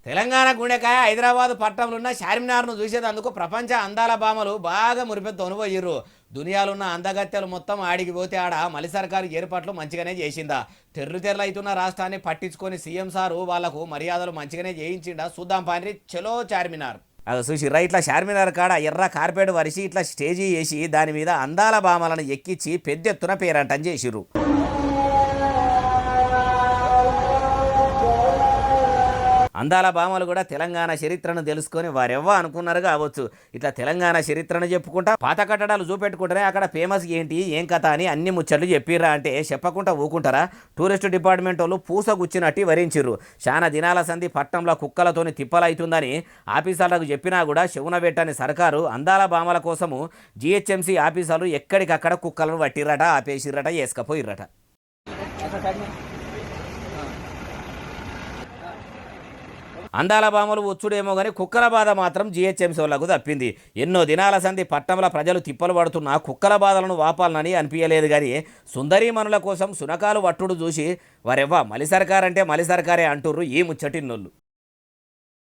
తెలంగాణ గుండెకాయ హైదరాబాద్ పట్టణంలో ఉన్న చార్మినార్ను చూసేందుకు ప్రపంచ అందాల భామలు బాగా మురిపెత్తు అనుభవయ్యారు. దునియాలో ఉన్న అందగత్తెలు మొత్తం ఆడికి పోతే ఆడ మలి సర్కారు ఏర్పాట్లు మంచిగానే చేసిందా. తెర్రుతెర్లైతున్న రాష్ట్రాన్ని పట్టించుకొని సీఎం సారు వాళ్లకు మర్యాదలు మంచిగానే చేయించిండా. చూద్దాం పాండ్రి, చలో చార్మినార్. అది చూసిర్రా, ఇట్లా చార్మినార్ కాడ ఎర్ర కార్పెట్ వరిసి ఇట్లా స్టేజీ వేసి దాని మీద అందాల భామలను ఎక్కించి పెద్దెత్తున పేరంటం చేసిర్రు. అందాల భామలు కూడా తెలంగాణ చరిత్రను తెలుసుకొని వారెవ్వ అనుకున్నారు కావచ్చు. ఇట్లా తెలంగాణ చరిత్రను చెప్పుకుంటా పాత కట్టడాలు చూపెట్టుకుంటారే అక్కడ ఫేమస్ ఏంటి ఏం కథ అని అన్ని ముచ్చట్లు చెప్పిర్రా అంటే చెప్పకుండా ఊకుంటారా. టూరిస్ట్ డిపార్ట్మెంట్ వాళ్ళు పూసగుచ్చినట్టు వరించిర్రు. చాలా దినాల సంధి పట్టణంలో కుక్కలతోని తిప్పలవుతుందని ఆఫీసర్లకు చెప్పినా కూడా చెవున పెట్టని సర్కారు అందాల భామల కోసము జిహెచ్ఎంసీ ఆఫీసర్లు ఎక్కడికక్కడ కుక్కలను పట్టిర్రట, ఆపేసిర్రట, వేసుకపోయిర్రట. అందాల భామలు వచ్చుడేమో కానీ కుక్కల బాధ మాత్రం జిహెచ్ఎంసీ వాళ్ళకు తప్పింది. ఎన్నో దినాల సంధి పట్టణంలో ప్రజలు తిప్పలు పడుతున్నా కుక్కల బాధలను వాపాలనని అనిపించలేదు. కానీ సుందరీమణుల కోసం సునకాలు వట్టుడు చూసి వారెవ్వ మలి సర్కారంటే మలి సర్కారే అంటుర్రు ఈ ముచ్చటిన్నోళ్ళు.